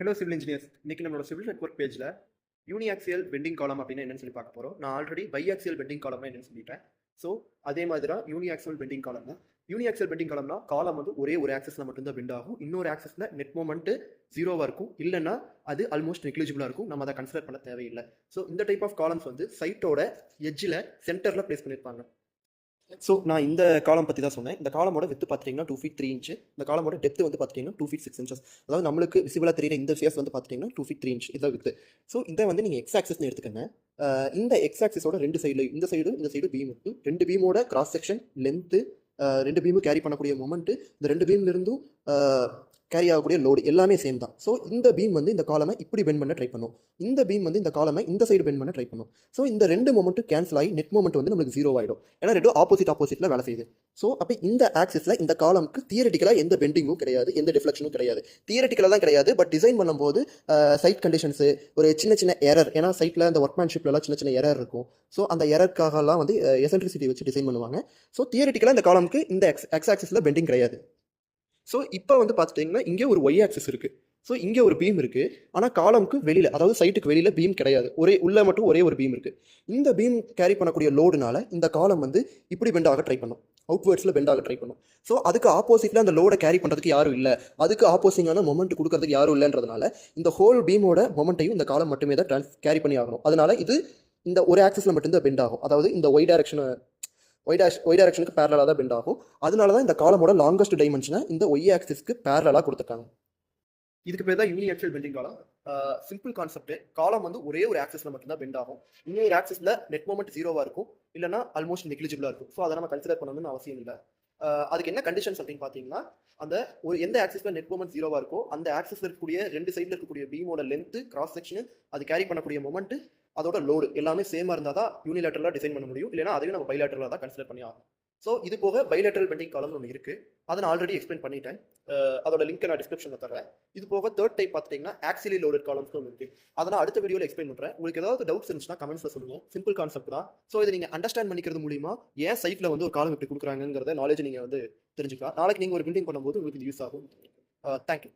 Hello civil engineers. இன்னைக்கு நம்மளோட civil network பேஜில் யூனிஆக்சியல் பெண்டிங் காலம் அப்படின்னா என்னன்னு சொல்லி பார்க்க போகிறோம். நான் ஆல்ரெடி பைஆக்சியல் பெண்டிங் காலம்னா என்னன்னு சொல்லிட்டேன். ஸோ அதே மாதிரி தான் யூனிஆக்சியல் பெண்டிங் காலம் தான். யூனிஆக்சியல் பெண்டிங் காலம்னா காலம் வந்து ஒரே ஒரு ஆக்சஸில் மட்டும்தான் பெண்ட் ஆகும். இன்னொரு ஆக்சஸில் நெட் மொமெண்ட்டு ஜீரோவாக இருக்கும், இல்லைன்னா அது ஆல்மோஸ்ட் நெக்லிஜிபிளாக இருக்கும். நம்ம அதை கன்சிடர் பண்ண தேவையில்லை. ஸோ இந்த டைப் ஆஃப் காலம்ஸ் வந்து சைட்டோட எட்ஜில் சென்டரில் ப்ளேஸ் பண்ணியிருப்பாங்க. ஸோ நான் இந்த காலம் பற்றி தான் சொன்னேன். இந்த காலமோட வித்து பார்த்துட்டிங்கன்னா 2 feet 3 inch. இந்த காலமோட டெப்த் வந்து பார்த்துட்டிங்கன்னா 2 feet 6 inches. அதாவது நம்மளுக்கு விசிபிளாக தெரியுற இந்த ஃபேஸ் வந்து பார்த்துட்டிங்கன்னா 2 feet 3 inch இதான் வித்து. ஸோ இதை வந்து நீங்கள் எக்ஸ் ஆக்சஸ்னு எடுத்துக்கங்க. இந்த எக்ஸ் ஆக்சிஸோட ரெண்டு சைடில் இந்த சைடு பீம் இருக்குது. ரெண்டு பீமோட கிராஸ் செக்ஷன் லென்த்து, ரெண்டு பீமும் கேரி பண்ணக்கூடிய மொமெண்ட்டு, இந்த ரெண்டு பீம்லேருந்தும் கேரி ஆகக்கூடிய லோடு எல்லாமே சேம் தான். ஸோ இந்த பீம் வந்து இந்த காலமை இப்படி பெண்ட் பண்ண ட்ரை பண்ணும், இந்த பீம் வந்து இந்த காலமை இந்த சைடு பெண்ட் பண்ண ட்ரை பண்ணும். ஸோ இந்த ரெண்டு மொமெண்ட்டும் கேன்சல் ஆகி நெட் மொமெண்ட் வந்து நம்மளுக்கு ஜீரோ ஆகிடும். ஏன்னா ரெண்டும் ஆப்போசிட்டில் வேலை செய்யுது. ஸோ அப்போ இந்த ஆக்சிஸில் இந்த காலமுக்கு தியரட்டிக்கலாக எந்த பெண்டிங்கும் கிடையாது, எந்த டிஃப்ளெக்ஷனும் கிடையாது. தியரட்டிக்கலாக தான் கிடையாது, பட் டிசைன் பண்ணும்போது சைட் கண்டிஷன்ஸு ஒரு சின்ன எரர், ஏன்னா சைட்டில் அந்த ஒர்க்மேன்ஷிப்லாம் சின்ன எரர் இருக்கும். ஸோ அந்த எரருக்காகலாம் வந்து எசன்ட்ரிசிட்டி வச்சு டிசைன் பண்ணுவாங்க. ஸோ தியரட்டிக்கலாக இந்த காலமுக்கு இந்த எக்ஸ் ஆக்சிஸில் பெண்டிங் கிடையாது. ஸோ இப்போ வந்து பார்த்துட்டிங்கன்னா இங்கே ஒரு ஒய் ஆக்சிஸ் இருக்குது. ஸோ இங்கே ஒரு பீம் இருக்குது, ஆனால் காலமுக்கு வெளியில், அதாவது சைட்டுக்கு வெளியில் பீம் கிடையாது. உள்ளே மட்டும் ஒரே ஒரு பீம் இருக்குது. இந்த பீம் கேரி பண்ணக்கூடிய லோடுனால இந்த காலம் வந்து இப்படி பெண்ட் ஆக ட்ரை பண்ணும், அவுட்வேர்ட்ஸில் பெண்ட் ஆக ட்ரை பண்ணும். ஸோ அதுக்கு ஆப்போசிட்டில் அந்த லோடை கேரி பண்ணுறதுக்கு யாரும் இல்லை, அதுக்கு ஆப்போசிங்கான மொமெண்ட் கொடுக்கறதுக்கு யாரும் இல்லைன்றதுனால இந்த ஹோல் பீமோட மொமெண்ட்டையும் இந்த காலம் மட்டுமே தான் கேரி பண்ணி ஆகணும். அதனால இது இந்த ஒரு ஆக்சிஸில் மட்டும்தான் பெண்ட் ஆகும். அதாவது இந்த ஒய் டைரக்ஷனுக்கு பேரலாக தான் பெண்ட் ஆகும். அதனால தான் இந்த காலமோட லாங்கஸ்ட் டைமென்ஷனை இந்த ஒய் ஆக்சிஸ்க்கு பேரலாக கொடுத்துருக்காங்க. இதுக்கு பேர் தான் யூனிஆக்சியல் பெண்டிங் காலம். Simple concept. காலம் வந்து ஒரே ஒரு ஆக்சிஸில் மட்டும்தான் பெண்ட் ஆகும். இன்னொரு ஆக்சிஸில் நெட் மொமெண்ட் ஜீரோவாக இருக்கும், இல்லைனா ஆல்மோஸ்ட் நெக்லிஜிபிளாக இருக்கும். ஸோ அதை நம்ம கன்சிடர் பண்ணணும்னு அவசியம் இல்லை. அதுக்கு என்ன கண்டிஷன்ஸ் அப்படின்னு பார்த்தீங்கன்னா, அந்த எந்த ஆக்சிஸில் நெட் மொமெண்ட் ஜீரோவாக இருக்கோ அந்த ஆக்சிஸில் இருக்கக்கூடிய ரெண்டு சைடில் இருக்கக்கூடிய பீமோட லென்த்து, கிராஸ் செக்ஷன், அது கேரி பண்ணக்கூடிய மொமெண்ட், அதோட லோடு எல்லாமே சேமாக இருந்தால் தான் யூனிலேட்டரலாக டிசைன் பண்ண முடியும். இல்லைனா அதையும் நம்ம பைலேட்டரலாக தான் கன்சிடர் பண்ணி ஆகும். ஸோ இது போக பைலேட்டரல் பெண்டிங் காலம்னு ஒன்று இருக்குது. அதை நான் ஆல்ரெடி எக்ஸ்பிளைன் பண்ணிட்டேன். அதோட லிங்க் நான் டிஸ்கிரிப்ஷனில் தரேன். இது போக தேர்ட் டைப் பார்த்துட்டிங்கன்னா ஆக்சிலி லோடட் காலம்ஸ் ஒன்று இருக்குது. அதை நான் அடுத்த வீடியோவில் எக்ஸ்பிளைன் பண்ணுறேன். உங்களுக்கு ஏதாவது டவுட்ஸ் இருந்துச்சுன்னா கமெண்ட்ஸில் சொல்லுங்கள். சிம்பிள் கான்செப்ட் தான். ஸோ இதை நீங்கள் அண்டர்ஸ்டாண்ட் பண்ணிக்கிறது மூலிமா ஏன் சைட்டில் வந்து ஒரு காலம் எப்படி கொடுக்குறாங்கிறத நாலேஜ் நீங்கள் வந்து தெரிஞ்சுக்கலாம். நாளைக்கு நீங்கள் ஒரு பில்டிங் பண்ணும்போது உங்களுக்கு யூஸ் ஆகும். தேங்க்யூ.